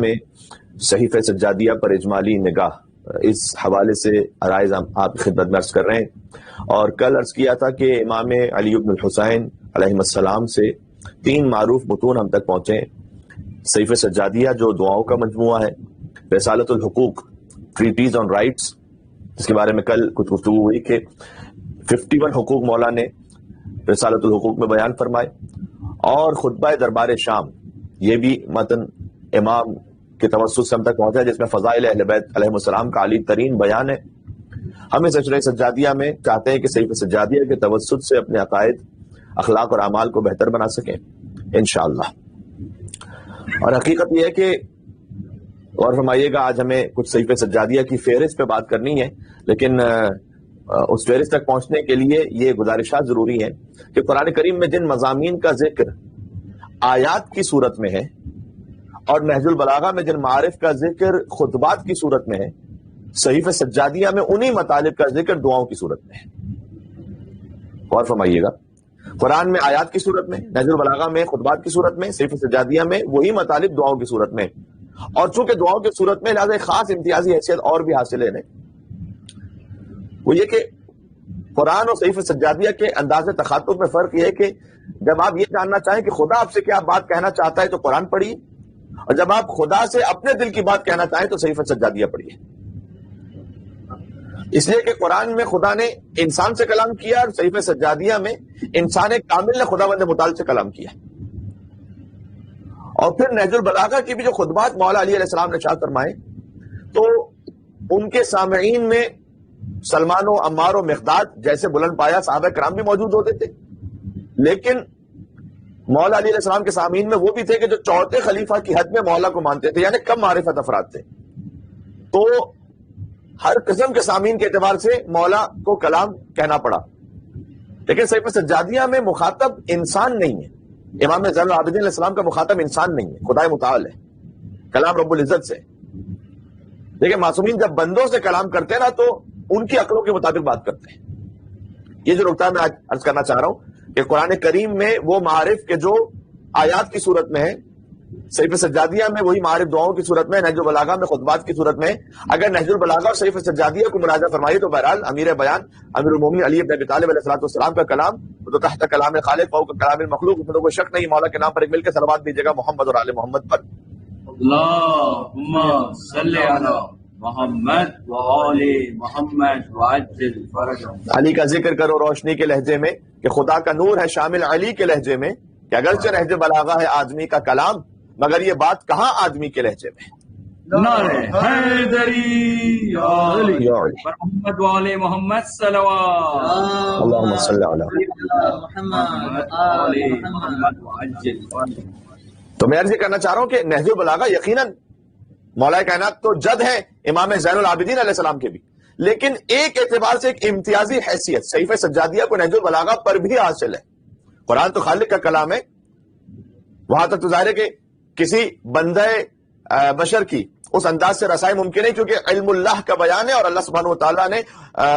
میں صحیفہ سجادیہ پر اجمالی نگاہ، اس حوالے سے عرائض آپ کی خدمت میں عرض کر رہے ہیں۔ اور کل عرض کیا تھا کہ امام علی بن الحسین علیہ السلام سے 3 معروف متون ہم تک پہنچے ہیں۔ صحیفہ سجادیہ جو دعاؤں کا مجموعہ ہے، رسالۃ الحقوق ٹریٹیز آن رائٹس، جس کے بارے میں کل کچھ گفتگو ہوئی کہ 51 حقوق مولا نے رسالۃ الحقوق میں بیان فرمائے، اور خطبہ دربار شام، یہ بھی متن امام کے توسط سے ہم تک پہنچا ہے، جس میں فضائل اہل بیت علیہ السلام کا عالی ترین بیان ہے۔ ہم اس سلسلہ سجادیہ میں چاہتے ہیں کہ صحیفہ سجادیہ کے توسط سے اپنے عقائد، اخلاق اور اعمال کو بہتر بنا سکیں انشاءاللہ۔ اور حقیقت یہ ہے کہ غور فرمائیے گا، آج ہمیں کچھ صحیفہ سجادیہ کی فہرست پہ بات کرنی ہے، لیکن اس فہرست تک پہنچنے کے لیے یہ گزارشات ضروری ہیں کہ قرآن کریم میں جن مضامین کا ذکر آیات کی صورت میں ہے، اور نہج البلاغہ میں جن معارف کا ذکر خطبات کی صورت میں ہے، صحیفہ سجادیہ میں انہی مطالب کا ذکر دعاؤں کی صورت میں ہے۔ غور فرمائیے گا، قرآن میں آیات کی صورت میں، نہج البلاغہ میں خطبات کی صورت میں، صحیفہ سجادیہ میں وہی مطالب دعاؤں کی صورت میں، اور چونکہ دعاؤں کی صورت میں لہذا ایک خاص امتیازی حیثیت اور بھی حاصل ہے وہ یہ کہ قرآن اور صحیفہ سجادیہ کے انداز تخاطب میں فرق یہ ہے کہ جب آپ یہ جاننا چاہیں کہ خدا آپ سے کیا بات کہنا چاہتا ہے تو قرآن پڑھیے، اور جب آپ خدا سے اپنے دل کی بات کہنا چاہیں تو صحیفہ سجادیہ پڑھیے۔ اس لیے کہ قرآن میں خدا نے انسان سے کلام کیا، اور صحیفہ سجادیہ میں انسان کامل نے خداوند متعال سے کلام کیا۔ اور پھر نہج البلاغہ کی بھی جو خطبات مولا علی علیہ السلام نے ارشاد فرمائے، تو ان کے سامعین میں سلمان و عمار و مقداد جیسے بلند پایا صحابہ کرام بھی موجود ہوتے تھے، لیکن مولا علی علیہ السلام کے سامعین میں وہ بھی تھے کہ جو چوتھے خلیفہ کی حد میں مولا کو مانتے تھے، یعنی کم معرفت افراد تھے۔ تو ہر قسم کے سامعین کے اعتبار سے مولا کو کلام کہنا پڑا، لیکن صحیفہ سجادیہ میں مخاطب انسان نہیں ہے۔ امام زین العابدین علیہ السلام کا مخاطب انسان نہیں ہے، خدا متعال ہے، کلام رب العزت سے۔ لیکن معصومین جب بندوں سے کلام کرتے ہیں نا تو ان کی عقلوں کے مطابق بات کرتے ہیں۔ یہ جو نقطہ میں آج عرض کرنا چاہ رہا ہوں کہ قرآن کریم میں وہ معارف کے جو آیات کی صورت میں ہے، صحیفہ سجادیہ میں وہی معارف دعاؤں کی صورت میں، نہج البلاغہ میں خطبات کی صورت میں۔ اگر نہج البلاغہ اور صحیفہ سجادیہ کو مراجعہ فرمائیے تو بہرحال امیر بیان امیر المومنین علی بن ابی طالب علیہ السلام کا کلام تو تحت کلام خالق فوق کلام المخلوق، اس میں تو کوئی شک نہیں۔ مولا کے نام پر ایک مل کے صلوات دیجیے گا محمد اور آل محمد پر۔ اللہم صلی علی محمد وآل محمد وعجل فرجهم۔ علی کا ذکر کرو روشنی کے لہجے میں کہ خدا کا نور ہے شامل علی کے لہجے میں، کہ اگرچہ نہج بلاغہ ہے آدمی کا کلام، مگر یہ بات کہاں آدمی کے لہجے میں۔ نعرہ حیدری یا علی محمد وآل محمد صلوات اللہم صلی علی محمد وآل محمد وعجل فرجهم۔ تو میں عرض یہ کرنا چاہ رہا ہوں کہ نہج البلاغہ یقیناً مولا کائنات تو جد ہے امام زین العابدین علیہ السلام کے بھی، لیکن ایک اعتبار سے ایک امتیازی حیثیت صحیفہ سجادیہ کو نہج البلاغہ پر بھی حاصل ہے۔ قرآن تو خالق کا کلام ہے، وہاں تک تو ظاہر ہے کہ کسی بندہ بشر کی اس انداز سے رسائی ممکن ہے، کیونکہ علم اللہ کا بیان ہے اور اللہ سبحانہ و تعالیٰ نے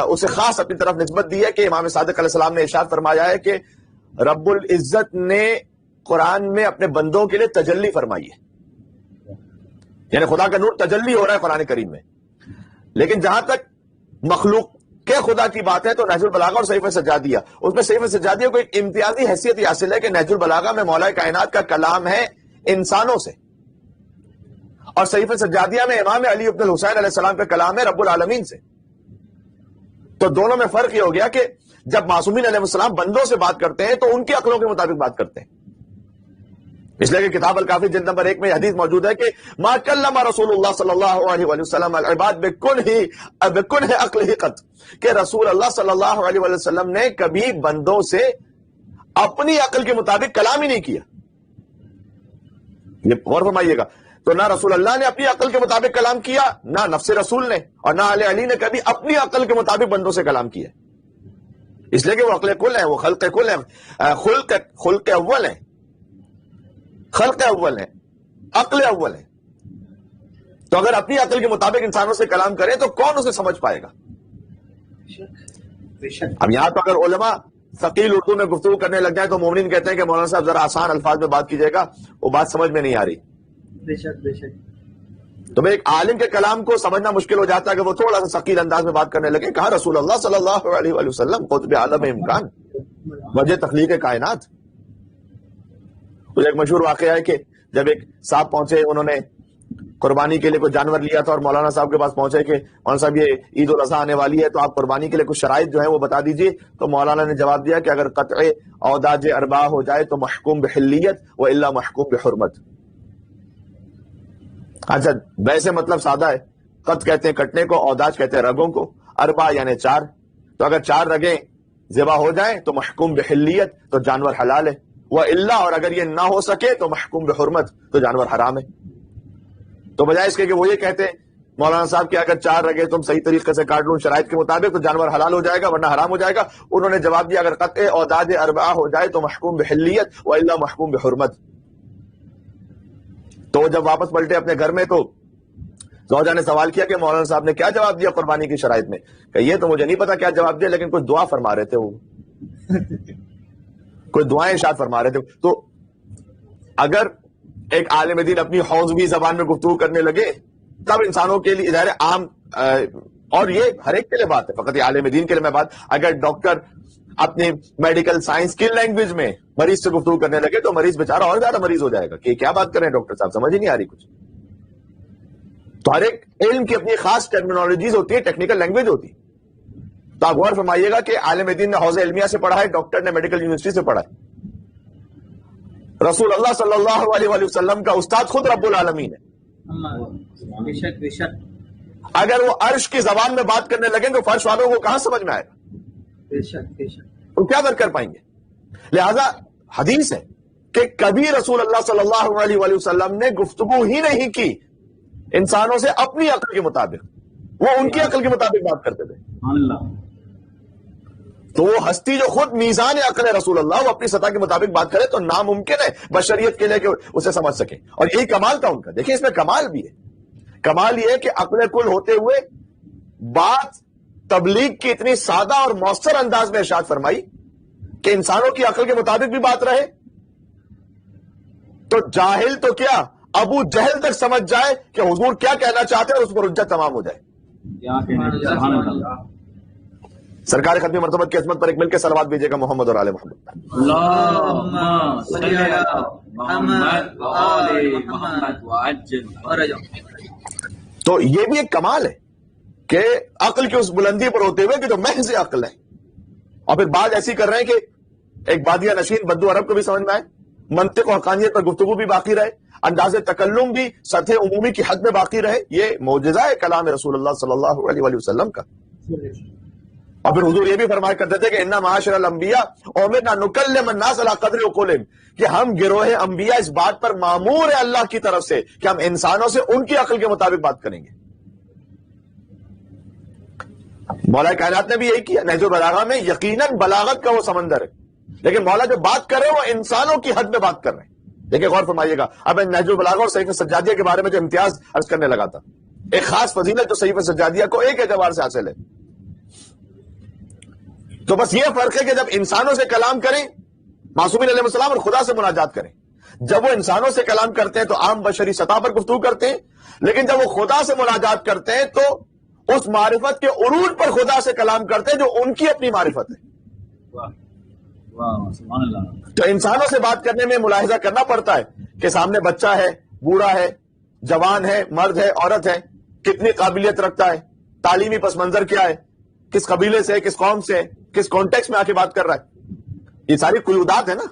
اسے خاص اپنی طرف نسبت دی ہے کہ امام صادق علیہ السلام نے ارشاد فرمایا ہے کہ رب العزت نے قرآن میں اپنے بندوں کے لیے تجلی فرمائی ہے، یعنی خدا کا نور تجلی ہو رہا ہے قرآن کریم میں۔ لیکن جہاں تک مخلوق کے خدا کی بات ہے تو نہج البلاغہ اور صحیفہ سجادیہ، اس میں صحیفہ سجادیہ کو ایک امتیازی حیثیت حاصل ہے کہ نہج البلاغہ میں مولا کائنات کا کلام ہے انسانوں سے، اور صحیفہ سجادیہ میں امام علی ابن الحسین علیہ السلام کا کلام ہے رب العالمین سے۔ تو دونوں میں فرق یہ ہو گیا کہ جب معصومین علیہ السلام بندوں سے بات کرتے ہیں تو ان کی عقلوں کے مطابق بات کرتے ہیں۔ اس لیے کہ کتاب الکافی جلد نمبر 1 میں حدیث موجود ہے کہ ما کلم رسول اللہ صلی اللہ علیہ وسلم العباد بکنہ عقلہ قط، کہ رسول اللہ صلی اللہ علیہ وسلم نے کبھی بندوں سے اپنی عقل کے مطابق کلام ہی نہیں کیا۔ یہ غور فرمائیے گا، تو نہ رسول اللہ نے اپنی عقل کے مطابق کلام کیا، نہ نفس رسول نے، اور نہ آل علی نے کبھی اپنی عقل کے مطابق بندوں سے کلام کیا، اس لیے کہ وہ عقل کل ہے، وہ خلق کل ہے، خلق اول ہے، خلق اول ہے، عقل اول ہے۔ تو اگر اپنی عقل کے مطابق انسانوں سے کلام کریں تو کون اسے سمجھ پائے گا؟ اب یہاں تو اگر علماء ثقیل اردو میں گفتگو کرنے لگ جائیں تو مومنین کہتے ہیں کہ مولانا صاحب ذرا آسان الفاظ میں بات کیجیے گا، وہ بات سمجھ میں نہیں آ رہی۔ بے شک بے شک۔ تو ایک عالم کے کلام کو سمجھنا مشکل ہو جاتا ہے کہ وہ تھوڑا سا ثقیل انداز میں بات کرنے لگے. کہا رسول اللہ صلی اللہ علیہ وآلہ وسلم قطب عالم امکان، وجہ تخلیق کائنات. تو ایک مشہور واقعہ ہے کہ جب ایک صاحب پہنچے، انہوں نے قربانی کے لیے کوئی جانور لیا تھا اور مولانا صاحب کے پاس پہنچے کہ مولانا صاحب یہ عید الاضحیٰ آنے والی ہے تو آپ قربانی کے لیے کچھ شرائط جو ہیں وہ بتا دیجیے. تو مولانا نے جواب دیا کہ اگر قطع اوداج اربعہ ہو جائے تو محکوم بحلیت و الا محکوم بحرمت. اچھا ویسے مطلب سادہ ہے، قط کہتے ہیں کٹنے کو، اوداج کہتے ہیں رگوں کو، اربع یعنی 4. تو اگر 4 رگیں ذبح ہو جائیں تو محکوم بحلیت تو جانور حلال ہے، وہ اللہ، اور اگر یہ نہ ہو سکے تو محکوم بحرمت تو جانور حرام ہے. تو بجائے اس کے کہ وہ یہ کہتے ہیں مولانا صاحب کہ اگر 4 رگیں تم صحیح طریقے سے کاٹ لوں شرائط کے مطابق تو جانور حلال ہو جائے گا ورنہ حرام ہو جائے گا، انہوں نے جواب دیا اگر قطع اوداج اربعہ ہو جائے تو محکوم بحلیت و الا محکوم بحرمت. تو جب واپس پلٹے اپنے گھر میں تو زوجہ نے سوال کیا کہ مولانا صاحب نے کیا جواب دیا قربانی کی شرائط میں؟ کہ یہ تو مجھے نہیں پتا کیا جواب دیا، لیکن کچھ دعا فرما رہے تھے، وہ کوئی دعائیں ارشاد فرما رہے تھے. تو اگر ایک عالم دین اپنی حوضوی زبان میں گفتگو کرنے لگے تب انسانوں کے لیے ظاہر عام، اور یہ ہر ایک کے لیے بات ہے، فقط یہ عالم دین کے لیے میں بات، اگر ڈاکٹر اپنی میڈیکل سائنس کی لینگویج میں مریض سے گفتگو کرنے لگے تو مریض بیچارہ اور زیادہ مریض ہو جائے گا کہ کیا بات کریں ڈاکٹر صاحب، سمجھ ہی نہیں آ رہی کچھ. تو ہر ایک علم کی اپنی خاص ٹرمینالوجیز ہوتی ہے، ٹیکنیکل لینگویج ہوتی ہے. تو آپ غور فرمائیے گا کہ عالم دین نے حوض علمیہ سے پڑھا ہے، ڈاکٹر نے میڈیکل یونیورسٹی سے پڑھا ہے. رسول اللہ صلی اللہ علیہ وآلہ وسلم کا استاد خود رب العالمین ہے. بے شک بے شک. اگر وہ عرش کی زبان میں بات کرنے لگیں تو فرش والوں کو کہاں سمجھ میں آئے گا؟ بے شک بے شک. وہ کیا کر پائیں گے؟ لہذا حدیث ہے کہ کبھی رسول اللہ صلی اللہ علیہ وآلہ وسلم نے گفتگو ہی نہیں کی انسانوں سے اپنی عقل کے مطابق، وہ ان کی عقل کے مطابق بات کرتے تھے. اللہ. تو وہ ہستی جو خود میزان عقل ہے رسول اللہ، وہ اپنی سطح کے مطابق بات کرے تو ناممکن ہے بشریت کے لیے کہ اسے سمجھ سکے. اور یہی کمال تھا ان کا. دیکھیں اس میں کمال بھی ہے. کمال یہ ہے کہ عقل کل ہوتے ہوئے بات تبلیغ کی اتنی سادہ اور مؤثر انداز میں ارشاد فرمائی کہ انسانوں کی عقل کے مطابق بھی بات رہے. تو جاہل تو کیا ابو جہل تک سمجھ جائے کہ حضور کیا کہنا چاہتے ہیں اور اس پر حجت تمام ہو جائے. سبحان اللہ. سرکار ختم مرتبت کی عظمت پر ایک مل کے صلوات بھیجیے گا محمد اور آل محمد. اللہم صلی علی محمد و آل محمد وعجل فرجہ. تو یہ بھی ایک کمال ہے کہ عقل کی اس بلندی پر ہوتے ہوئے کہ جو محض عقل ہے، اور پھر بات ایسی کر رہے ہیں کہ ایک بادیہ نشین بدو عرب کو بھی سمجھ میں آئے، منطق و حقانیت پر گفتگو بھی باقی رہے، انداز تکلم بھی سطح عمومی کی حد میں باقی رہے. یہ معجزہ ہے کلام رسول اللہ صلی اللہ علیہ وآلہ وسلم کا. اور پھر حضور یہ بھی فرمایا کرتے تھے کہ انا معاشر الانبیاء امرنا نکلم الناس علی قدر عقولہم، کہ ہم گروہ انبیاء اس بات پر مامور ہے اللہ کی طرف سے کہ ہم انسانوں سے ان کی عقل کے مطابق بات کریں گے. مولا کائنات نے بھی یہی کیا. نہج البلاغہ میں یقیناً بلاغت کا وہ سمندر ہے، لیکن مولا جو بات کر رہے ہیں وہ انسانوں کی حد میں بات کر رہے ہیں. دیکھیں غور فرمائیے گا. اب نہج البلاغہ اور صحیفہ سجادیہ کے بارے میں جو امتیاز عرض کرنے لگا تھا، ایک خاص فضیلت جو صحیفہ سجادیہ کو ایک اعتبار سے حاصل ہے، تو بس یہ فرق ہے کہ جب انسانوں سے کلام کریں معصومین علیہ السلام اور خدا سے مناجات کریں. جب وہ انسانوں سے کلام کرتے ہیں تو عام بشری سطح پر گفتگو کرتے ہیں، لیکن جب وہ خدا سے مناجات کرتے ہیں تو اس معرفت کے عروج پر خدا سے کلام کرتے ہیں جو ان کی اپنی معرفت ہے. سبحان اللہ. تو انسانوں سے بات کرنے میں ملاحظہ کرنا پڑتا ہے کہ سامنے بچہ ہے، بوڑھا ہے، جوان ہے، مرد ہے، عورت ہے، کتنی قابلیت رکھتا ہے، تعلیمی پس منظر کیا ہے، کس قبیلے سے، کس قوم سے، کس کانٹیکس میں آ کے بات کر رہا ہے. یہ ساری قیودات ہے نا.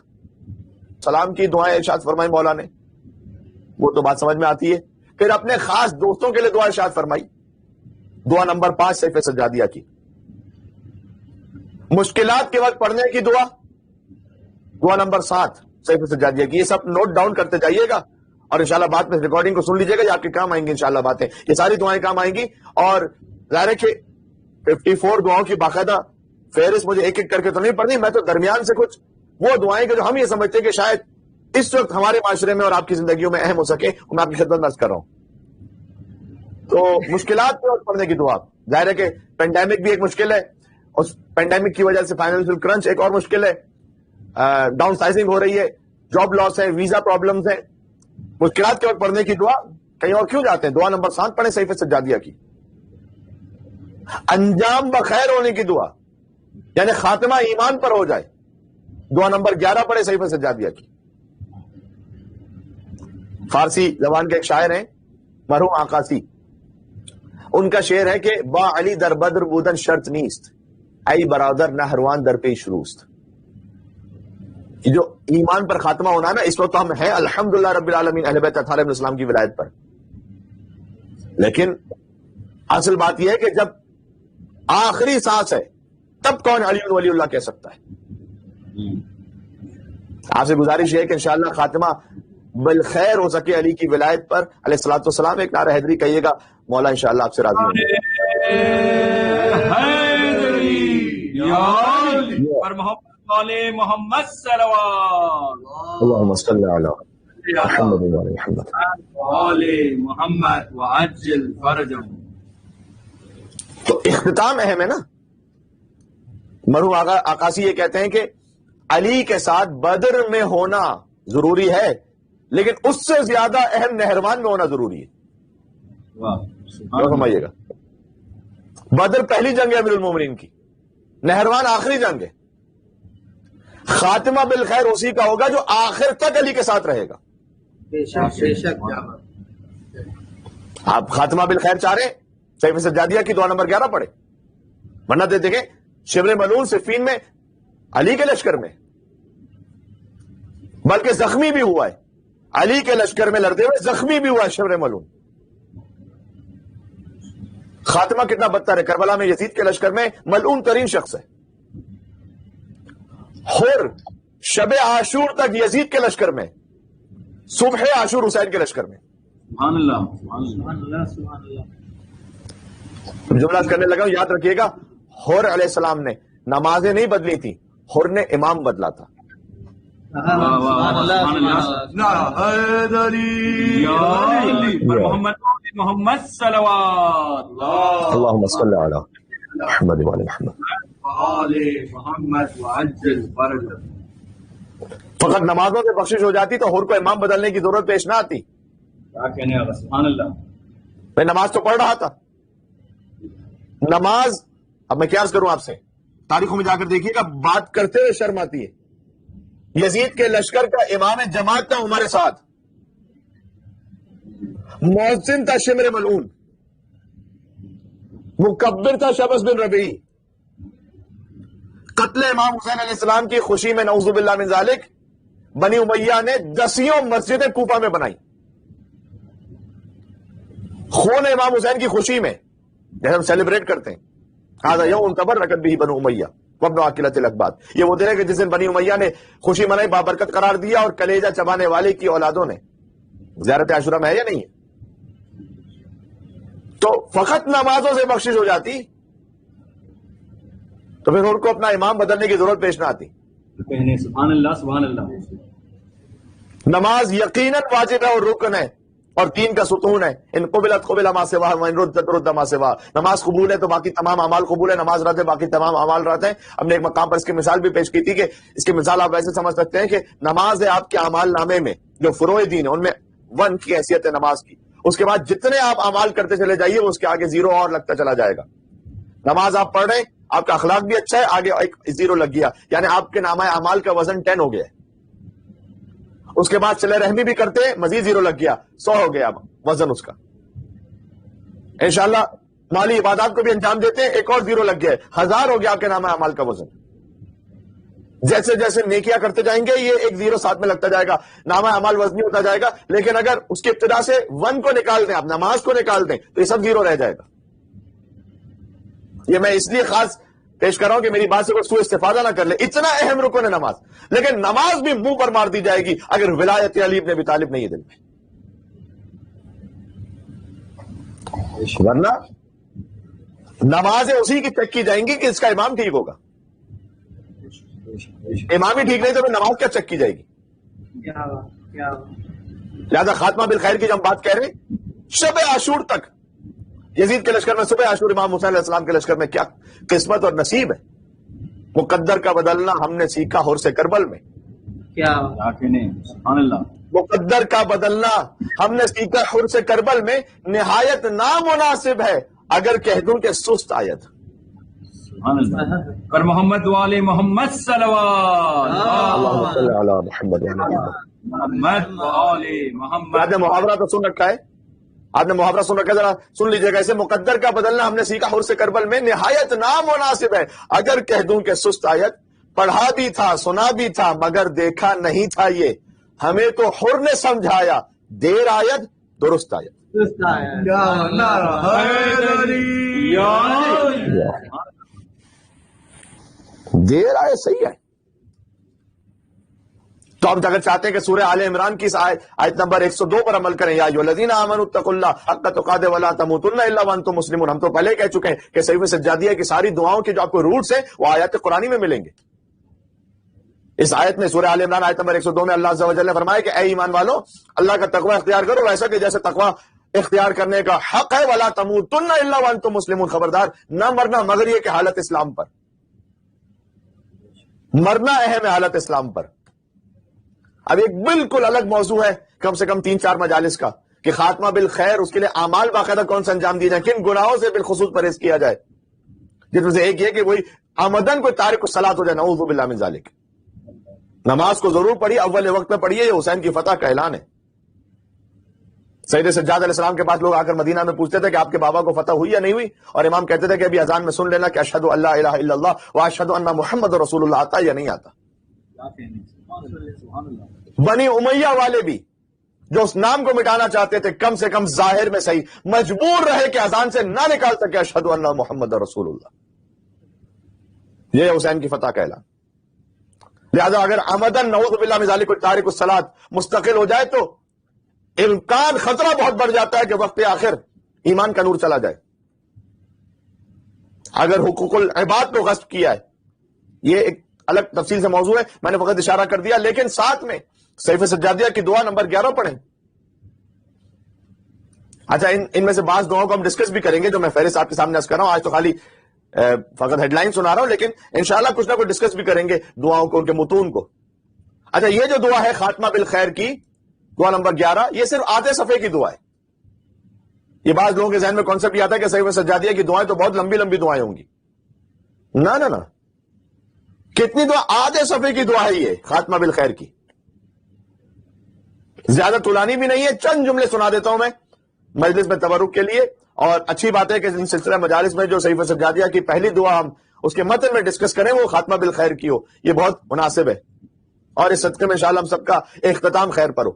سلام کی دعائیں ارشاد فرمائی مولا نے، وہ تو بات سمجھ میں آتی ہے. پھر اپنے خاص دوستوں کے لیے دعا ارشاد فرمائی. دعا نمبر 5 صحیفہ سجادیہ کی. مشکلات کے وقت پڑھنے کی دعا نمبر 7 صحیفہ سجادیہ کی. یہ سب نوٹ ڈاؤن کرتے جائیے گا اور انشاءاللہ بعد میں ریکارڈنگ کو سن لیجیے گا. یہ آپ کے کام آئیں گی انشاءاللہ باتیں. یہ ساری دعائیں کام آئیں گی. اور ظاہر ہے کہ 54 دعاؤں کی باقاعدہ فہرست مجھے ایک ایک کر کے تو نہیں پڑھنی. میں تو درمیان سے کچھ وہ دعائیں کہ جو ہم یہ سمجھتے ہیں کہ شاید اس وقت ہمارے معاشرے میں اور آپ کی زندگیوں میں اہم ہو سکے، میں آپ کی خدمت میں عرض کر رہا ہوں. تو مشکلات کے وقت پڑھنے کی دعا. ظاہر ہے کہ پینڈیمک بھی ایک مشکل ہے، اس پینڈیمک کی وجہ سے فائنینشیل کرنچ ایک اور مشکل ہے، ڈاؤن سائزنگ ہو رہی ہے، جاب لاس ہے، ویزا پرابلمز ہیں. مشکلات کے وقت پڑھنے کی دعا کہیں اور کیوں جاتے ہیں؟ دعا نمبر 7 پڑھیں صحیفہ سجادیہ کی، انجام بخیر ہونے کی دعا، یعنی خاتمہ ایمان پر ہو جائے۔ دعا نمبر 11 پڑھیں صحیفہ سجادیہ کی۔ فارسی زبان کے ایک شاعر ہیں مرحوم آقاسی، ان کا شعر ہے کہ با علی در بدر بودن شرط نیست، ای برادر نہروان در پیش روست۔ جو ایمان پر خاتمہ ہونا نا، اس وقت ہم ہیں الحمدللہ رب العالمین اہل بیت اطہار علیہ السلام کی ولایت پر، لیکن اصل بات یہ ہے کہ جب آخری سانس ہے تب کون علی ولی اللہ کہہ سکتا ہے؟ آپ سے گزارش یہ ہے کہ انشاءاللہ خاتمہ بالخیر ہو سکے علی کی ولایت پر علیہ الصلوۃ والسلام۔ ایک نعرہ حیدری کہیے گا، مولا انشاءاللہ آپ سے راضی ہوں گے۔ پر محمد صلوات اللہم صلی علی محمد وعلی محمد محمد وعجل فرجهم۔ تو اختتام اہم ہے نا۔ مرحوم آقاسی یہ کہتے ہیں کہ علی کے ساتھ بدر میں ہونا ضروری ہے، لیکن اس سے زیادہ اہم نہروان میں ہونا ضروری ہے۔ فرمائیے گا، بدر پہلی جنگ ہے امیر المومنین کی، نہروان آخری جنگ ہے۔ خاتمہ بالخیر اسی کا ہوگا جو آخر تک علی کے ساتھ رہے گا۔ آپ خاتمہ بالخیر چاہ رہے ہیں، صحیفہ سجادیہ کی دعا نمبر 11 پڑھے، ورنہ دیکھیں شبر ملعون صفین میں علی کے لشکر میں، بلکہ زخمی بھی ہوا ہے، علی کے لشکر میں لڑتے ہوئے زخمی بھی ہوا ہے شبر ملعون۔ خاتمہ کتنا بدتر ہے، کربلا میں یزید کے لشکر میں ملعون ترین شخص ہے، اور شب عاشور تک یزید کے لشکر میں، صبح عاشور حسین کے لشکر میں۔ سبحان اللہ سبحان اللہ سبحان اللہ۔ جملہ کرنے لگا ہوں، یاد رکھیے گا، حر علیہ السلام نے نمازیں نہیں بدلی تھی، حر نے امام بدلا تھا۔ محمد صلوات اللہم صلی علی محمد وعلی محمد۔ محمد وعجل فرجهم۔ فقط نمازوں سے بخشش ہو جاتی تو حر کو امام بدلنے کی ضرورت پیش نہ آتی۔ کیا کہنے ہیں، سبحان اللہ۔ میں نماز تو پڑھ رہا تھا، نماز، اب میں کیا عرض کروں آپ سے، تاریخوں میں جا کر دیکھیے گا، بات کرتے ہوئے شرم آتی ہے۔ یزید کے لشکر کا امام جماعت تھا ہمارے ساتھ، مؤذن تھا شمر ملعون، مکبر تھا شبس بن ربیع۔ قتل امام حسین علیہ السلام کی خوشی میں نعوذ باللہ من ذالک بنی امیہ نے 10 مسجدیں کوفہ میں بنائی، خون امام حسین کی خوشی میں، جیسے ہم سیلیبریٹ کرتے ہیں، ھذا یوم تبرکت بہ بنو امیہ وابن عاقلۃ الاقباط۔ یہ وہ دن ہے کہ جس دن بنی امیہ نے خوشی منائی، بابرکت قرار دیا، اور کلیجہ چبانے والے کی اولادوں نے۔ زیارت عاشورہ میں ہے یا نہیں ہے؟ تو فقط نمازوں سے بخشش ہو جاتی تو پھر ان کو اپنا امام بدلنے کی ضرورت پیش نہ آتی۔ کہنے سبحان اللہ سبحان اللہ۔ نماز یقیناً واجب ہے اور رکن ہے اور دین کا ستون ہے۔ ان قبلت قبل ما سوا وان ردت رد ما سوا۔ نماز قبول ہے تو باقی تمام اعمال قبول ہے، نماز رد ہے باقی تمام اعمال رد ہیں۔ ہم نے ایک مقام پر اس کی مثال بھی پیش کی تھی کہ اس کی مثال آپ ایسے سمجھ سکتے ہیں کہ نماز ہے آپ کے اعمال نامے میں، جو فروع دین ہے ان میں 1 کی حیثیت ہے نماز کی۔ اس کے بعد جتنے آپ اعمال کرتے چلے جائیے وہ اس کے آگے 0 اور لگتا چلا جائے گا۔ نماز آپ پڑھ رہے ہیں، آپ کا اخلاق بھی اچھا ہے، آگے ایک 0 لگ گیا، یعنی آپ کے نامہ اعمال کا وزن 10 ہو گیا ہے۔ اس کے بعد صلہ رحمی بھی کرتے ہیں، مزید 0 لگ گیا، 100 ہو گیا وزن اس کا۔ انشاءاللہ مالی عبادات کو بھی انجام دیتے ہیں، ایک اور 0 لگ گیا ہے، 1000 ہو گیا آپ کے نامہ اعمال کا وزن۔ جیسے جیسے نیکیاں کرتے جائیں گے یہ ایک 0 ساتھ میں لگتا جائے گا، نامہ اعمال وزنی ہوتا جائے گا۔ لیکن اگر اس کی ابتدا سے 1 کو نکال دیں، آپ نماز کو نکال دیں تو یہ سب 0 رہ جائے گا۔ یہ میں اس لیے خاص پیش کر رہا ہوں کہ میری بات سے کوئی سوء استفادہ نہ کر لے، اتنا اہم رکن ہے نماز، لیکن نماز بھی منہ پر مار دی جائے گی اگر ولایت علی ابن ابی طالب نہیں ہے دل میں، ورنہ نمازیں اسی کی چیک کی جائیں گی کہ اس کا امام ٹھیک ہوگا۔ امام ہی ٹھیک نہیں تو پھر نماز کیا چیک کی جائے گی؟ لہذا خاتمہ بالخیر کی جب ہم بات کہہ رہے ہیں، شب عاشور تک یزید کے لشکر میں، صبح عاشور امام حسین علیہ السلام کے لشکر میں کیا قسمت اور نصیب ہے۔ مقدر کا بدلنا ہم نے سیکھا حر سے کربل میں، کیا کہنے سبحان اللہ۔ مقدر کا بدلنا ہم نے سیکھا حر سے کربل میں نہایت نامناسب ہے اگر کہہ دوں کہ سست آیت. سبحان اللہ. کر محمد والے محمد صلوات. اللہم صلی علی محمد وعلی آل محمد والے محمد. آپ نے محاورہ تو سن رکھا ہے, آپ نے محاورہ سن رکھا ہے, ذرا سن لیجیے گا. اسے مقدر کا بدلنا ہم نے سیکھا حر سے کربل میں نہایت نامناسب ہے اگر کہہ دوں کہ سست آیت. پڑھا بھی تھا سنا بھی تھا مگر دیکھا نہیں تھا یہ, ہمیں تو حر نے سمجھایا دیر آیت درست آیت. دیر آیت صحیح ہے. تو اب اگر چاہتے ہیں کہ سورہ آل عمران کی آیت نمبر 102 پر عمل کریں, یا ایھا الذین آمنوا اتقوا اللہ حق تقاته ولا تموتن الا وانتم مسلمون, ہم تو پہلے کہہ چکے ہیں کہ صحیفہ سجادیہ کی ساری دعاؤں کے جو آپ کو روٹس ہیں وہ آیات قرآنی میں ملیں گے. اس آیت میں سورہ آل عمران آیت نمبر 102 میں اللہ عز و جل نے فرمایا کہ اے ایمان والو اللہ کا تقوی اختیار کرو ویسا کہ جیسے تقوی اختیار کرنے کا حق ہے, ولا تموتن الا وانتم مسلمون, خبردار نہ مرنا مگر یہ کہ حالت اسلام پر. مرنا اہم ہے حالت اسلام پر. اب ایک بالکل الگ موضوع ہے کم سے کم 3-4 مجالس کا کہ خاتمہ بالخیر, اس کے لیے اعمال باقاعدہ کون سے انجام دیے جائیں, کن گناہوں سے بالخصوص پرہیز کیا جائے, جن میں سے ایک یہ کہ وہی آمدن کوئی تارک الصلاۃ ہو جائے, نعوذ باللہ من ذالک. نماز کو ضرور پڑھیے, اول وقت میں پڑھیے, یہ حسین کی فتح کا اعلان ہے. سید سجاد علیہ السلام کے پاس لوگ آ کر مدینہ میں پوچھتے تھے کہ آپ کے بابا کو فتح ہوئی یا نہیں ہوئی, اور امام کہتے تھے کہ ابھی اذان میں سن لینا کہ اشہد ان لا الہ الا اللہ و اشہد ان محمد رسول اللہ, آتا یا نہیں آتا. بنی امیہ والے بھی جو اس نام کو مٹانا چاہتے تھے کم سے کم ظاہر میں صحیح مجبور رہے کہ اذان سے نہ نکال سکے اشہد ان محمد رسول اللہ. یہ حسین کی فتح کا اعلان. لہذا اگر آمدن نعوذ باللہ من ذالک تارک الصلاۃ مستقل ہو جائے تو امکان خطرہ بہت بڑھ جاتا ہے کہ وقت آخر ایمان کا نور چلا جائے. اگر حقوق العباد کو غصب کیا ہے, یہ ایک الگ تفصیل سے موضوع ہے, میں نے فقط اشارہ کر دیا, لیکن ساتھ میں صحیفہ سجادیہ کی دعا نمبر 11 پڑھیں. اچھا ان میں سے بعض دعاؤں کو ہم ڈسکس بھی کریں گے جو میں فہرست آپ کے سامنے عرض کر رہا ہوں. آج تو خالی فقط ہیڈ لائن سنا رہا ہوں, لیکن انشاءاللہ کچھ نہ کچھ ڈسکس بھی کریں گے دعاؤں کو, ان کے متون کو. اچھا یہ جو دعا ہے خاتمہ بالخیر کی دعا نمبر 11, یہ صرف آدھے صفحے کی دعا ہے. یہ بعض لوگوں کے ذہن میں کانسیپٹ یہ آتا ہے کہ صحیفہ سجادیہ کی دعائیں تو بہت لمبی لمبی دعائیں ہوں گی. نہ کتنی دعا, آدھے صفحے کی دعا ہے یہ خاتمہ بالخیر کی. زیادہ طولانی بھی نہیں ہے, چند جملے سنا دیتا ہوں میں مجلس میں تبرک کے لیے. اور اچھی بات ہے کہ ان سلسلہ مجالس میں جو صحیفہ سجادیہ کی پہلی دعا ہم اس کے متن میں ڈسکس کریں وہ خاتمہ بالخیر کی ہو, یہ بہت مناسب ہے. اور اس صدقے میں انشاءاللہ ہم سب کا اختتام خیر پر ہو.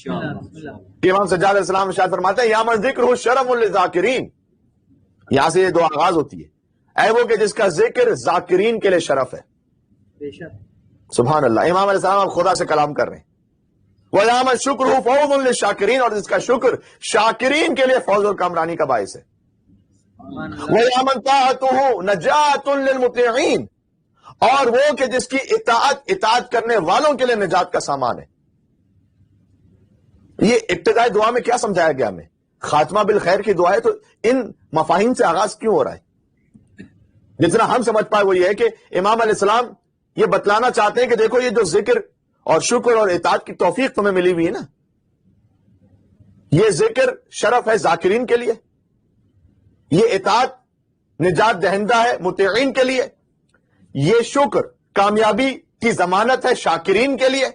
امام سجاد علیہ السلام ارشاد فرماتے ہیں یا من ذکر شرف للذاکرین, یہاں سے یہ دعا آغاز ہوتی ہے, اے وہ کہ جس کا ذکر ذاکرین کے لیے شرف ہے. سبحان اللہ. امام علیہ السلام خدا سے کلام کر رہے ہیں. وَيَا مَن شُكْرُهُ فَوْضٌ لِلشَّاكِرِينَ, اور جس کا شکر شاکرین کے لیے فوز اور کامرانی کا باعث ہے. وَيَا مَن طَاعَتُهُ نَجَاةٌ لِلْمُطِيعِينَ, اور وہ کہ جس کی اطاعت کرنے والوں کے لیے نجات کا سامان ہے. یہ ابتدائی دعا میں کیا سمجھایا گیا ہمیں؟ خاتمہ بالخیر کی دعا ہے تو ان مفاہیم سے آغاز کیوں ہو رہا ہے؟ جتنا ہم سمجھ پائے وہ یہ ہے کہ امام علیہ السلام یہ بتلانا چاہتے ہیں کہ دیکھو یہ جو ذکر اور شکر اور اطاعت کی توفیق تمہیں ملی ہوئی ہے نا, یہ ذکر شرف ہے ذاکرین کے لیے, یہ اطاعت نجات دہندہ ہے مطیعین کے لیے, یہ شکر کامیابی کی ضمانت ہے شاکرین کے لیے.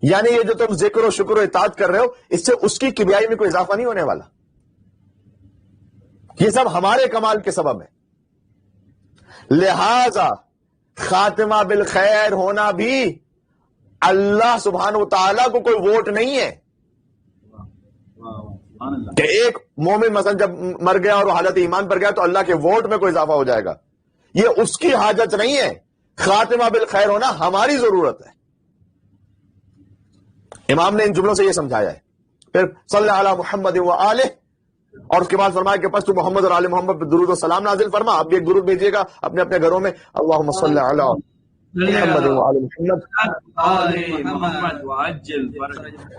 یعنی یہ جو تم ذکر و شکر و اطاعت کر رہے ہو اس سے اس کی کبریائی میں کوئی اضافہ نہیں ہونے والا, یہ سب ہمارے کمال کے سبب ہے. لہذا خاتمہ بالخیر ہونا بھی اللہ سبحانہ و تعالیٰ کو کوئی ووٹ نہیں ہے کہ ایک مومن مثلا جب مر گیا اور حالت ایمان پر گیا تو اللہ کے ووٹ میں کوئی اضافہ ہو جائے گا. یہ اس کی حاجت نہیں ہے, خاتمہ بالخیر ہونا ہماری ضرورت ہے. امام نے ان جملوں سے یہ سمجھایا ہے. پھر صلی اللہ علی محمد و آلہ, اور اس کے بعد فرمایا کہ پس تو محمد اور آل محمد پر درود و سلام نازل فرما. آپ بھی ایک درود بھیجیے گا اپنے اپنے گھروں میں, اللہم صلی علی محمد و آل محمد.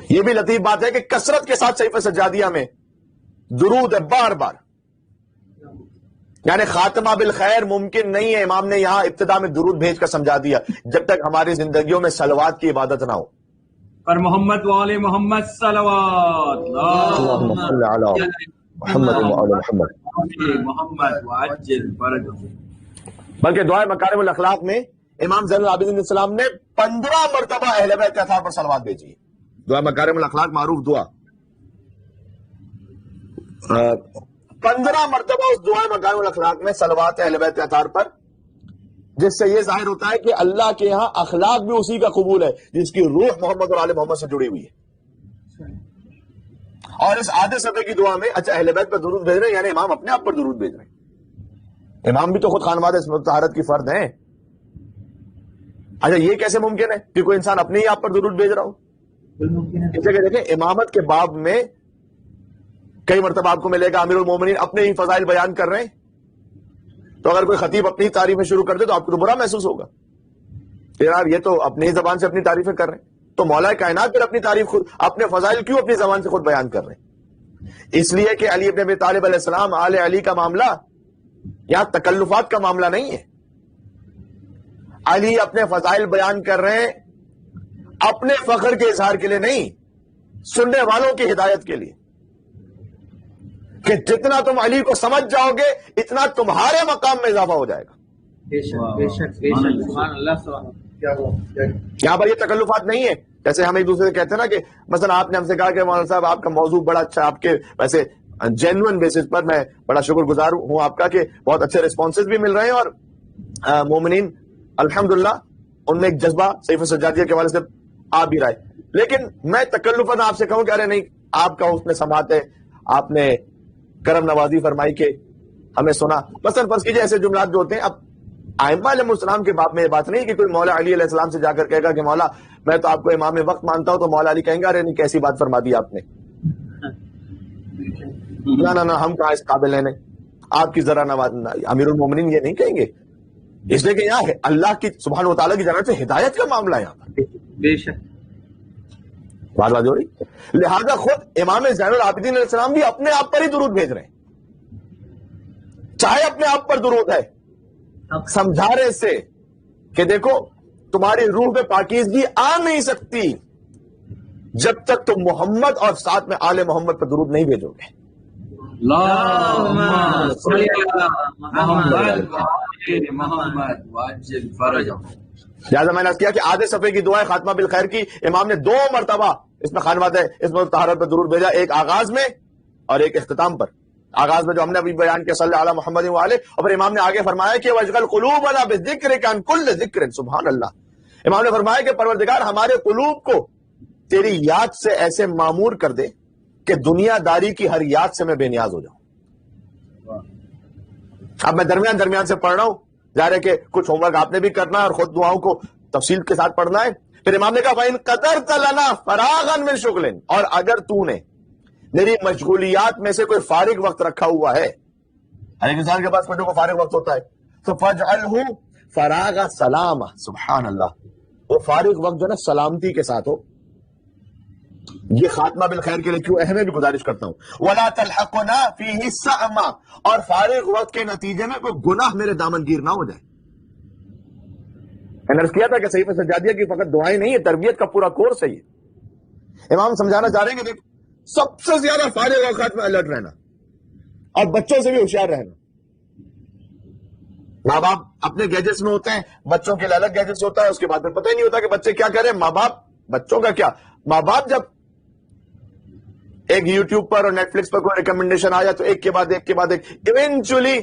یہ بھی لطیف بات ہے کہ کثرت کے ساتھ صحیفہ سجادیہ میں درود ہے بار بار, یعنی خاتمہ بالخیر ممکن نہیں ہے. امام نے یہاں ابتدا میں درود بھیج کر سمجھا دیا جب تک ہماری زندگیوں میں صلوات کی عبادت نہ ہو. پر محمد والے محمد صلوات. اللهم صل على محمد وعلى محمد. محمد وعجل فرجهم. بلکہ دعائے مکارم الاخلاق میں امام زین العابدین علیہ السلام نے 15 مرتبہ اہل بیت کے اطہار پر صلوات بھیجی ہے. دعائے مکارم الاخلاق معروف دعا 15 مرتبہ اس دعائے مکارم الاخلاق میں صلوات اہل بیت کے اطہار پر، جس سے یہ ظاہر ہوتا ہے کہ اللہ کے ہاں اخلاق بھی اسی کا قبول ہے جس کی روح محمد اور آل محمد سے جڑی ہوئی ہے. اور اس آدھے صفحے کی دعا میں اچھا اہل بیت پر درود بھیج رہے ہیں، یعنی امام اپنے آپ پر درود بھیج رہے ہیں. امام بھی تو خود خانواد عصمت طہارت کی فرد ہیں. اچھا یہ کیسے ممکن ہے کہ کوئی انسان اپنے ہی آپ پر درود بھیج رہا ہو؟ اس جگہ دیکھیں امامت کے باب میں کئی مرتبہ آپ کو ملے گا امیر المومنین اپنے ہی فضائل بیان کر رہے ہیں. تو اگر کوئی خطیب اپنی تعریفیں شروع کر دے تو آپ کو تو برا محسوس ہوگا کہ یار یہ تو اپنی ہی زبان سے اپنی تعریفیں کر رہے ہیں. تو مولا کائنات پھر اپنی تعریف خود اپنے فضائل کیوں اپنی زبان سے خود بیان کر رہے ہیں؟ اس لیے کہ علی ابن ابی طالب علیہ السلام آل علی کا معاملہ یہاں تکلفات کا معاملہ نہیں ہے. علی اپنے فضائل بیان کر رہے ہیں اپنے فخر کے اظہار کے لیے نہیں، سننے والوں کی ہدایت کے لیے، کہ جتنا تم علی کو سمجھ جاؤ گے اتنا تمہارے مقام میں اضافہ ہو جائے گا. بے شک بے شک بے شک سبحان اللہ سبحان اللہ. یہاں پر یہ تکلفات نہیں ہے. جیسے ہم ایک دوسرے سے کہتے ہیں نا کہ مثلا آپ نے ہم سے کہا کہ مولانا صاحب آپ کا موضوع بڑا اچھا، آپ کے ویسے جینوئن بیسس پر میں بڑا شکر گزار ہوں آپ کا کہ بہت اچھے ریسپانسز بھی مل رہے ہیں، اور مومنین الحمدللہ ان میں ایک جذبہ سیف سجادیہ کے حوالے سے آ بھی رہا ہے. لیکن میں تکلفاً آپ سے کہوں کہ ارے نہیں، آپ کا حسن سماعت ہے، آپ نے کرم نوازی فرمائی کہ ہمیں سنا. مثلا فرض کیجیے ایسے جملات جو ہوتے ہیں، اب ائمہ علیہ السلام کے باب میں یہ بات نہیں کہ کوئی مولا علی علیہ السلام سے جا کر کہے گا کہ مولا میں تو آپ کو امام وقت مانتا ہوں، تو مولا علی کہیں گے ارے نہیں کیسی بات فرما دی آپ نے. نہ ہم کہاں اس قابل ہیں، آپ کی ذرا نواز امیر المومنین یہ نہیں کہیں گے. اس لیے کہ یہاں ہے اللہ کی سبحانہ و تعالیٰ کی جانب سے ہدایت کا معاملہ ہے. یہاں پر بے شک بات ہو رہی. لہذا خود امام زین العابدین علیہ السلام بھی اپنے آپ پر ہی درود بھیج رہے ہیں، چاہے اپنے آپ پر درود ہے، سمجھا رہے اس سے کہ دیکھو تمہاری روح میں پاکیزگی آ نہیں سکتی جب تک تم محمد اور ساتھ میں آل محمد پر درود نہیں بھیجو گے. اللهم صل على محمد وعلى محمد وعجل فرجهم. لہٰذا میں نے کیا کہ آدھے صفحے کی دعائیں خاتمہ بالخیر کی امام نے 2 مرتبہ اس میں خانواد اس میں طہارت پر درود بھیجا، ایک آغاز میں اور ایک اختتام پر. آغاز میں جو ہم نے ابھی بیان کیا صلی علی محمد وعلہ، اور پھر امام نے آگے فرمایا کہ وَاجْعَلْ قُلُوبَنَا بِالذِّكْرِ عَنْ كُلِّ ذِكْرٍ. سبحان اللہ. امام نے فرمایا کہ پروردگار ہمارے قلوب کو تیری یاد سے ایسے معمور کر دے کہ دنیا داری کی ہر یاد سے میں بے نیاز ہو جاؤں. اب میں درمیان سے پڑھ رہا ہوں، ظاہر ہے کہ کچھ ہوم ورک آپ نے بھی کرنا ہے اور خود دعاؤں کو تفصیل کے ساتھ پڑھنا ہے. پھر امام نے کہا فَإِن قَدَرْتَ لَنَا فَرَاغًا مِّن شُغْلٍ، اور اگر تو نے میری مشغولیات میں سے کوئی فارغ وقت رکھا ہوا ہے، ہر ایک انسان کے پاس کوئی کو فارغ وقت ہوتا ہے، تو فَاجْعَلْهُ فَرَاغَ سَلَامَ. سبحان اللہ. وہ فارغ وقت جو ہے نا سلامتی کے ساتھ ہو. یہ خاتمہ بالخیر کے لیے کیوں اہم ہے بھی گزارش کرتا ہوں. وَلَا تَلْحَقُنَا فِيهِ سَأْمَا، اور فارغ وقت کے نتیجے میں کوئی گناہ میرے دامن گیر نہ ہو جائے. میں نے عرض کیا تھا کہ صحیفہ سجادیہ کی فقط دعائیں نہیں ہے، تربیت کا پورا کورس ہے یہ. امام سمجھانا چاہ رہے ہیں کہ دیکھ سب سے زیادہ فارغ اوقات میں الرٹ رہنا اور بچوں سے بھی ہوشیار رہنا. ماں باپ اپنے گیجٹس میں ہوتے ہیں، بچوں کے لیے الگ گیجٹس ہوتا ہے، اس کے بعد پتہ ہی نہیں ہوتا کہ بچے کیا کریں. ماں باپ بچوں کا کیا، ماں باپ جب ایک یوٹیوب پر اور نیٹ فلکس پر کوئی ریکمنڈیشن آیا تو ایک کے بعد ایک ایونچولی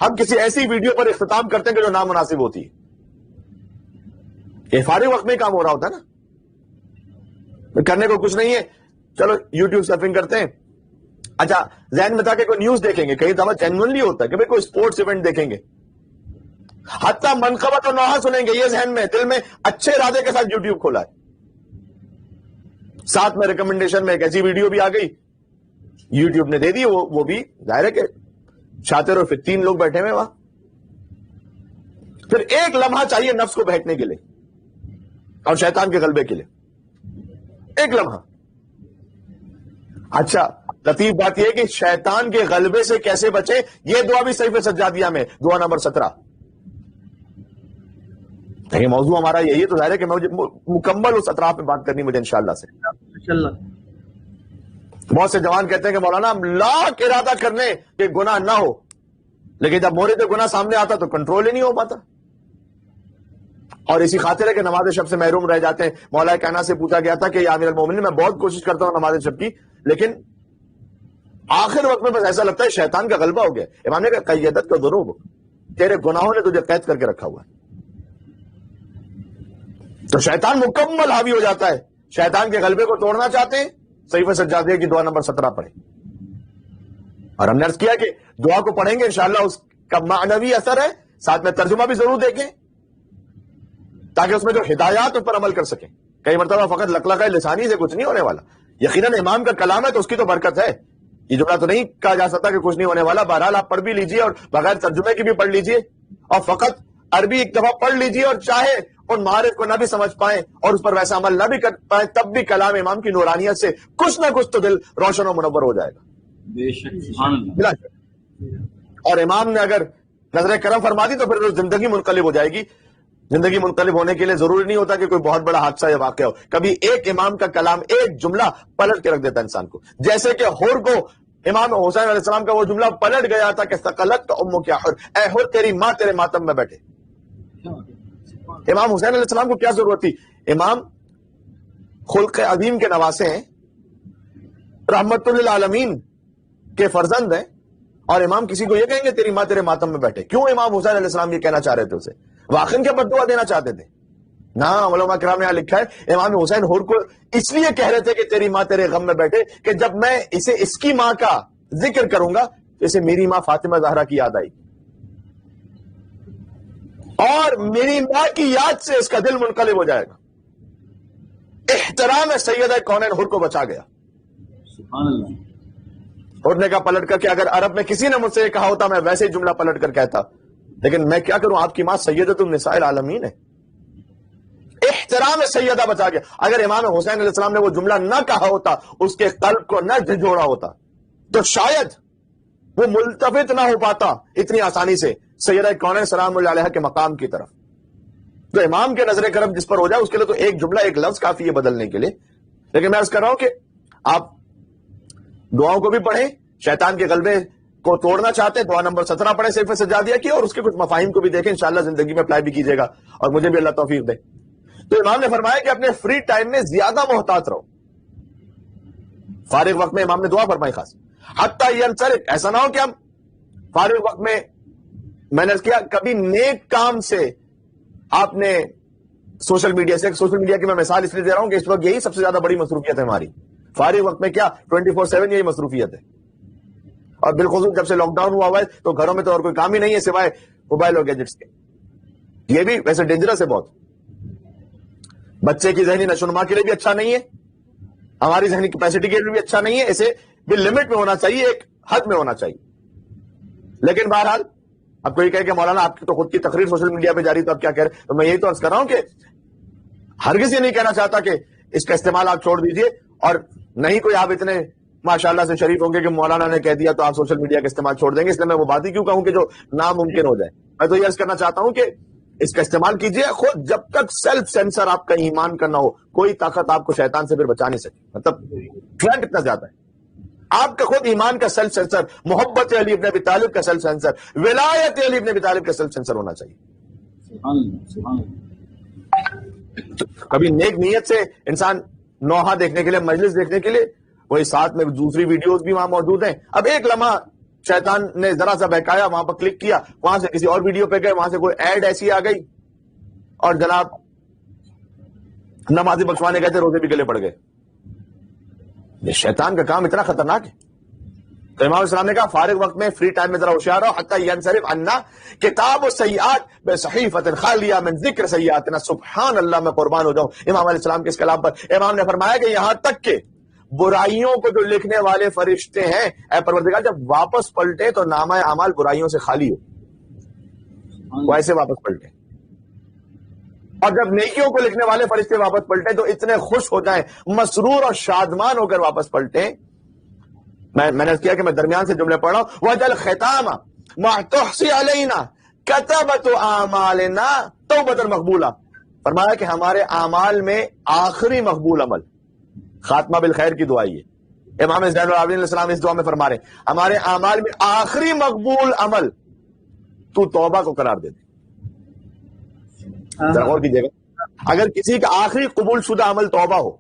ہم کسی ایسی ویڈیو پر اختتام کرتے ہیں کہ جو نامناسب ہوتی ہے. یہ فارغ وقت میں ہی کام ہو رہا ہوتا ہے نا، کرنے کو کچھ نہیں ہے، چلو یوٹیوب سرفنگ کرتے ہیں. اچھا ذہن میں تھا کہ کوئی نیوز دیکھیں گے، کہیں دفعہ جینوئنلی ہوتا ہے کہ کوئی اسپورٹس ایونٹ دیکھیں گے، حتیٰ منقبت اور نوحہ سنیں گے، یہ ذہن میں دل میں اچھے ارادے کے ساتھ یوٹیوب کھولا ہے، ساتھ میں ریکمنڈیشن میں ایک ایسی ویڈیو بھی آ گئی، یوٹیوب نے دے دی، وہ بھی ظاہر ہے کہ شاطر اور 3 لوگ بیٹھے ہوئے وہاں. پھر ایک لمحہ چاہیے نفس کو بہٹنے کے لیے اور شیطان کے غلبے کے لیے، ایک لمحہ. اچھا لطیف بات یہ ہے کہ شیطان کے غلبے سے کیسے بچے، یہ دعا بھی صحیفہ سجادیہ میں دعا نمبر 17. لیکن موضوع ہمارا یہی ہے، تو ظاہر ہے کہ مجھے مکمل اس اطراف میں بات کرنی مجھے انشاءاللہ سے. بہت سے جوان کہتے ہیں کہ مولانا ہم لاکھ ارادہ کر لیں کہ گناہ نہ ہو، لیکن جب مورد گناہ سامنے آتا تو کنٹرول ہی نہیں ہو پاتا. اور اسی خاطر ہے کہ نماز شب سے محروم رہ جاتے ہیں. مولا کائنات سے پوچھا گیا تھا کہ یا امیر المومنین، میں بہت کوشش کرتا ہوں نماز شب کی، لیکن آخر وقت میں بس ایسا لگتا ہے شیطان کا غلبہ ہو گیا. امام نے کہا قیدت کا ذنوب، تیرے گناہوں نے تجھے قید کر کے رکھا ہوا ہے. تو شیطان مکمل حاوی ہو جاتا ہے. شیطان کے غلبے کو توڑنا چاہتے ہیں، صحیفہ سجادیہ کی دعا نمبر 17 پڑھیں. اور ہم نے عرض کیا کہ دعا کو پڑھیں گے انشاءاللہ اس کا معنوی اثر ہے، ساتھ میں ترجمہ بھی ضرور دیکھیں تاکہ اس میں جو ہدایات اس پر عمل کر سکیں. کئی مرتبہ فقط لقلقہ لسانی سے کچھ نہیں ہونے والا. یقیناً امام کا کلام ہے تو اس کی تو برکت ہے. یہ جملہ تو نہیں کہا جا سکتا کہ کچھ نہیں ہونے والا. بہرحال آپ پڑھ بھی لیجئے اور بغیر ترجمے کی بھی پڑھ لیجئے، اور فقط عربی ایک دفعہ پڑھ لیجئے، اور چاہے ان معارف کو نہ بھی سمجھ پائیں اور اس پر ویسا عمل نہ بھی کر پائیں، تب بھی کلام امام کی نورانیت سے کچھ نہ کچھ تو دل روشن و منور ہو جائے گا. بے شک سبحان اللہ. بلا شک. اور امام نے اگر نظر کرم فرما دی تو پھر زندگی منقلب ہو جائے گی. زندگی منقلب ہونے کے لیے ضروری نہیں ہوتا کہ کوئی بہت بڑا حادثہ یا واقعہ ہو. کبھی ایک امام کا کلام، ایک جملہ پلٹ کے رکھ دیتا انسان کو. جیسے کہ حر کو امام حسین علیہ السلام کا وہ جملہ پلٹ گیا تھا کہ ثقلت کا امو کیا حر، اے حر تیری ماں تیرے ماتم میں بیٹھے. امام حسین علیہ السلام کو کیا ضرورت تھی؟ امام خلق عظیم کے نواسے ہیں، رحمت للعالمین کے فرزند ہیں، اور امام کسی کو یہ کہیں گے تیری ماں تیرے ماتم میں بیٹھے؟ کیوں امام حسین علیہ السلام یہ کہنا چاہ رہے تھے؟ اسے واقعاً کیا بددعا دینا چاہتے تھے؟ نہ، علماء کرام نے یہاں لکھا ہے امام حسین حر کو اس لیے کہہ رہے تھے کہ تیری ماں تیرے غم میں بیٹھے کہ جب میں اسے اس کی ماں کا ذکر کروں گا تو اسے میری ماں فاطمہ زہرا کی یاد آئی، اور میری ماں کی یاد سے اس کا دل منقلب ہو جائے گا. احترام سیدہ کونین حر کو بچا گیا. سبحان اللہ. حر نے کہا پلٹ کر کہ اگر عرب میں کسی نے مجھ سے یہ کہا ہوتا میں ویسے ہی جملہ پلٹ کر کہتا، لیکن میں کیا کروں، آپ کی ماں سیدۃ النساء العالمین ہے. احترام سیدہ بچا گیا. اگر امام حسین علیہ السلام نے وہ جملہ نہ کہا ہوتا، اس کے قلب کو نہ جھنجھوڑا ہوتا، تو شاید وہ ملتفت نہ ہو پاتا اتنی آسانی سے سیدہ کونین سلام اللہ علیہ کے مقام کی طرف. تو امام کے نظر کرم جس پر ہو جائے اس کے لیے تو ایک جملہ، ایک لفظ کافی ہے بدلنے کے لیے. لیکن میں عرض کر رہا ہوں کہ آپ دعاؤں کو بھی پڑھیں. شیطان کے غلبے کو توڑنا چاہتے ہیں، دعا نمبر 17 پڑھیں صرف سجادیہ کی، اور اس کے کچھ مفاہیم کو بھی دیکھیں، انشاءاللہ زندگی میں اپلائی بھی کیجیے گا، اور مجھے بھی اللہ توفیق دے. تو امام نے فرمایا کہ اپنے فری ٹائم میں زیادہ محتاط رہو. فارغ وقت میں امام نے دعا فرمائی خاص حتیٰ ینصرف، ایسا نہ ہو کہ ہم فارغ وقت میں نے کیا کبھی نیک کام سے آپ نے سوشل میڈیا کی میں مثال اس لیے دے رہا ہوں کہ اس وقت یہی سب سے زیادہ بڑی مصروفیت ہے ہماری. فارغ وقت میں کیا 24/7 یہی مصروفیت ہے. اور بالخصوص جب سے لاک ڈاؤن ہوا ہے تو گھروں میں تو اور کوئی کام ہی نہیں ہے سوائے موبائل اور گیجٹس کے. یہ بھی ویسے ڈینجرس ہے بہت. بچے کی ذہنی نشوونما کے لیے بھی اچھا نہیں ہے، ہماری ذہنی کیپیسٹی کے لیے بھی اچھا نہیں ہے. اسے بھی لمٹ میں ہونا چاہیے، ایک حد میں ہونا چاہیے. لیکن بہرحال اب کوئی کہے کہ مولانا آپ کی تو خود کی تقریر سوشل میڈیا پہ جاری، تو آپ کیا کہہ رہے؟ تو میں یہی تو عرض کر رہا ہوں کہ ہرگز یہ نہیں کہنا چاہتا کہ اس کا استعمال آپ چھوڑ دیجئے، اور نہیں کوئی آپ اتنے ماشاءاللہ سے شریف ہوں گے کہ مولانا نے کہہ دیا تو آپ سوشل میڈیا کا استعمال چھوڑ دیں گے. اس لیے میں وہ بات ہی کیوں کہوں کہ جو ناممکن ہو جائے. میں تو یہ عرض کرنا چاہتا ہوں کہ اس کا استعمال کیجئے خود، جب تک سیلف سینسر آپ کا ایمان کرنا ہو. کوئی طاقت آپ کو شیطان سے پھر بچا نہیں سکے. مطلب تھریٹ اتنا زیادہ ہے. آپ کا خود ایمان کا سیلف سینسر، محبت علی ابن ابی طالب کا سیلف سینسر، ولایت علی ابن ابی طالب کا سیلف سینسر ہونا چاہیے. کبھی نیک نیت سے انسان نوحہ دیکھنے کے لیے، مجلس دیکھنے کے لیے، وہی ساتھ میں دوسری ویڈیوز بھی وہاں موجود ہیں. اب ایک لمحہ شیطان نے ذرا سا بہکایا، وہاں پر کلک کیا، وہاں سے کسی اور ویڈیو پہ گئے، وہاں سے کوئی ایڈ ایسی آ گئی، اور جناب نمازی بخشوانے گئے تھے، روزے بھی گلے پڑ گئے. یہ شیطان کا کام اتنا خطرناک ہے. تو امام السلام نے کہا فارغ وقت میں فری ٹائم میں ذرا ہوشیار رہو. حتی ینصرف عنا کتاب السیئات بصحیفۃ خالیہ من ذکر سیئاتنا. سبحان اللہ، میں قربان ہو جاؤں امام علیہ السلام کے اس کلام پر. امام نے فرمایا کہ یہاں تک کہ برائیوں کو جو لکھنے والے فرشتے ہیں، اے پروردگار جب واپس پلٹے تو نامہ اعمال برائیوں سے خالی ہو، وہ ایسے واپس پلٹے. اور جب نیکیوں کو لکھنے والے فرشتے واپس پلٹیں تو اتنے خوش ہو جائیں، مسرور اور شادمان ہو کر واپس پلٹیں. میں نے کیا کہ میں درمیان سے جملے پڑھ رہا ہوں. وَجَلْ خِتَامَ مَا تُحْصِي عَلَيْنَا كَتَبَتُ أَعْمَالِنَا تَوْبَةً مَقْبُولَةً. فرمایا کہ ہمارے اعمال میں آخری مقبول عمل خاتمہ بالخیر کی دعا یہ امام زین العابدین علیہ السلام اس دعا میں فرما رہے ہیں ہمارے اعمال میں آخری مقبول عمل تو توبہ کو قرار دے دے. ذرا غور کیجیے گا اگر کسی کا آخری قبول شدہ عمل توبہ ہو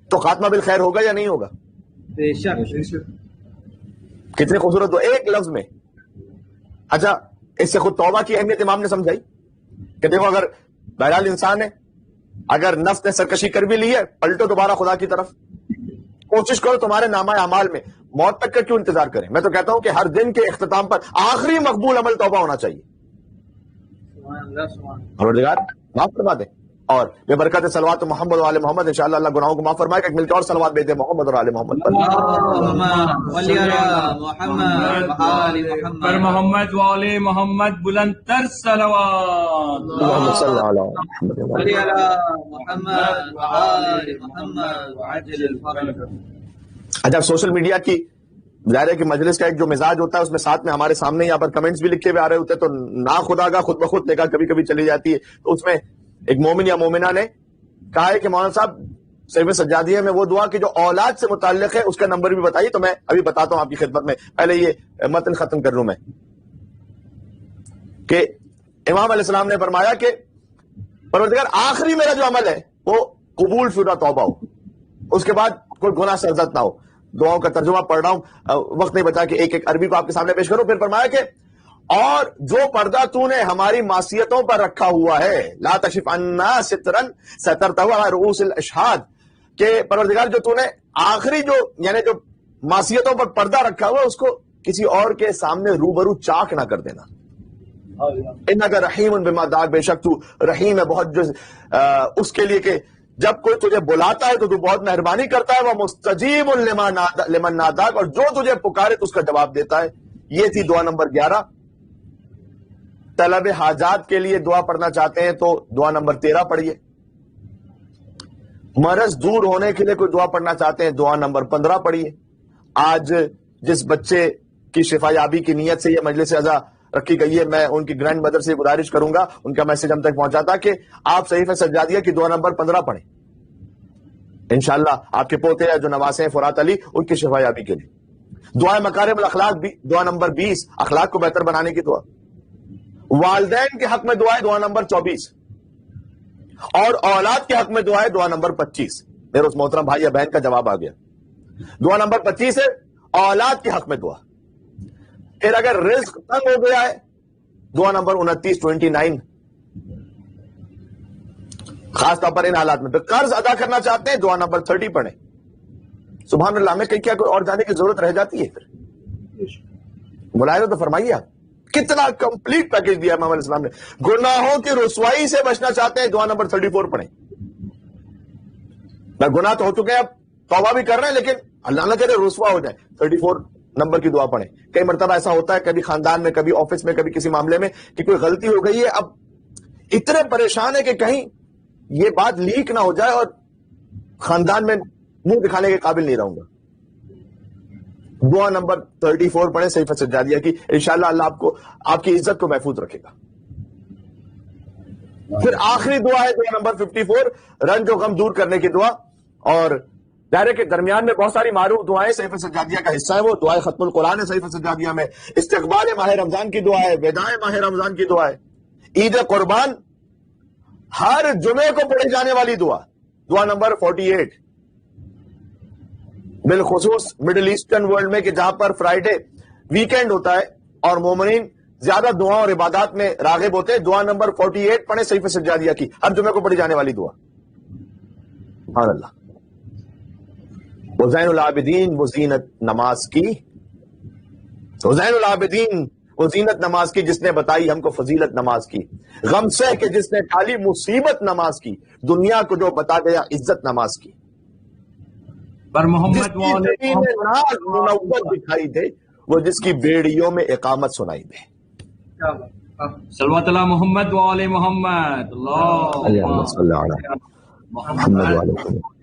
تو خاتمہ بالخیر ہوگا یا نہیں ہوگا؟ بے شک. کتنی خوبصورت دعا ایک لفظ میں. اچھا اس سے خود توبہ کی اہمیت امام نے سمجھائی کہ دیکھو اگر بہرحال انسان ہے اگر نفس نے سرکشی کر بھی لی ہے پلٹو دوبارہ خدا کی طرف کوشش کرو تمہارے نامہ اعمال میں موت تک کا کیوں انتظار کریں. میں تو کہتا ہوں کہ ہر دن کے اختتام پر آخری مقبول عمل توبہ ہونا چاہیے. پروردگار معاف فرما دے اور بے برکت صلوات محمد و آل محمد انشاءاللہ اللہ گناہوں کو معاف فرمائے. ایک مل کے اور صلوات بھیج دے محمد اور آل محمد پر. پر محمد و آل محمد بلند تر صلوات. اللہم صلی علی محمد و آل محمد. اچھا سوشل میڈیا کی ظاہر ہے کہ مجلس کا ایک جو مزاج ہوتا ہے اس میں ساتھ میں ہمارے سامنے یہاں پر کمنٹس بھی لکھے ہوئے آ رہے ہوتے ہیں تو نا خدا کا خود بخود نگاہ کبھی کبھی چلی جاتی ہے. تو اس میں ایک مومن یا مومنہ نے کہا ہے کہ مولانا صاحب صحیفہ سجادیہ میں وہ دعا کی جو اولاد سے متعلق ہے اس کا نمبر بھی بتائیے. تو میں ابھی بتاتا ہوں آپ کی خدمت میں. پہلے یہ متن ختم کر لوں میں کہ امام علیہ السلام نے فرمایا کہ پروردگار آخری میرا جو عمل ہے وہ قبول شدہ توبہ ہو اس کے بعد کوئی گناہ سرزد نہ ہو. دعاؤں کا ترجمہ پڑھ رہا ہوں وقت نہیں بچا کہ ایک ایک عربی کو آپ کے سامنے پیش کروں. پھر فرمایا کہ اور جو پردہ تو نے ہماری معصیتوں پر رکھا ہوا ہے لا تکشف عنا سترن سترتہ علی رؤوس الاشہاد کہ پروردگار جو تو نے آخری جو یعنی جو معصیتوں پر پردہ رکھا ہوا ہے اس کو کسی اور کے سامنے روبرو چاک نہ کر دینا. انک رحیم بما دعاک بے شک تو رحیم ہے بہت جو اس کے لیے کہ جب کوئی تجھے بلاتا ہے تو تو بہت مہربانی کرتا ہے. وہ مستجیب لمن ناداک اور جو تجھے پکارے تو اس کا جواب دیتا ہے. یہ تھی دعا نمبر 11. طلب حاجات کے لیے دعا پڑھنا چاہتے ہیں تو دعا نمبر 13 پڑھیے. مرض دور ہونے کے لیے کوئی دعا پڑھنا چاہتے ہیں دعا نمبر 15 پڑھیے. آج جس بچے کی شفا یابی کی نیت سے یہ مجلس عزا رکھی گئی ہے میں ان کی گرینڈ مدر سے گزارش کروں گا ان کا میسج ہم تک پہنچاتا کہ آپ صحیفہ سجادیہ کی دعا نمبر 15 پڑھیں. انشاءاللہ آپ کے پوتے جو نواسے ہیں فرات علی ان کی شفا یابی کے لیے. دعا مکارم الاخلاق دعا نمبر 20 اخلاق کو بہتر بنانے کی دعا. والدین کے حق میں دعائیں دعا نمبر 24 اور اولاد کے حق میں دعائیں دعا نمبر 25. میرے اس محترم بھائی یا بہن کا جواب آ گیا. دعا نمبر 25 ہے اولاد کے حق میں دعا. پھر اگر رزق تنگ ہو گیا ہے دعا نمبر 29 خاص طور پر ان حالات میں. پھر قرض ادا کرنا چاہتے ہیں دعا نمبر 30 پڑھیں. سبحان اللہ میں کہیں کیا کوئی اور جانے کی ضرورت رہ جاتی ہے. پھر ملاحظہ تو فرمائیے آپ کتنا کمپلیٹ پیکج دیا امام علیہ السلام نے. گناہوں کی رسوائی سے بچنا چاہتے ہیں دعا نمبر 34 پڑھیں. گناہ تو ہو چکے ہیں اب توبہ بھی کر رہے ہیں لیکن اللہ نہ کرے رسوا ہو جائے 34 نمبر کی دعا پڑھیں. کئی مرتبہ ایسا ہوتا ہے کبھی خاندان میں کبھی آفس میں کبھی کسی معاملے میں کہ کوئی غلطی ہو گئی ہے اب اتنے پریشان ہے کہ کہیں یہ بات لیک نہ ہو جائے اور خاندان میں منہ دکھانے کے قابل نہیں رہوں گا. دعا نمبر 34 پڑھیں صحیفہ سجادیہ کی. انشاءاللہ اللہ آپ کو آپ کی عزت کو محفوظ رکھے گا. پھر آخری دعا ہے دعا نمبر 54 رنج و غم دور کرنے کی دعا. اور دائرے کے درمیان میں بہت ساری معروف دعائیں صحیفہ سجادیہ کا حصہ ہے. وہ دعائیں ختم القرآن ہے صحیفہ سجادیہ میں. استقبال ماہ رمضان کی دعا ہے. وداع ماہ رمضان کی دعا ہے. عید قربان ہر جمعے کو پڑھی جانے والی دعا دعا نمبر 48. بالخصوص مڈل ایسٹرن ورلڈ میں کہ جہاں پر فرائیڈے ویکینڈ ہوتا ہے اور مومنین زیادہ دعا اور عبادات میں راغب ہوتے ہیں دعا نمبر 48 پڑھیں صحیفہ سجادیہ کی. ہر جمعے کو پڑھی جانے والی دعا. سبحان اللہ. حسین العابدین وہ زینت نماز کی. حسین العابدین وہ زینت نماز کی جس نے بتائی ہم کو فضیلت نماز کی. غم سے کہ جس نے ٹالی مصیبت نماز کی. دنیا کو جو بتا گیا عزت نماز کی. پر محمد منور دکھائی دے وہ جس کی بیڑیوں میں اقامت سنائی دے. صلوات اللہ محمد و آل محمد. اللہ محمد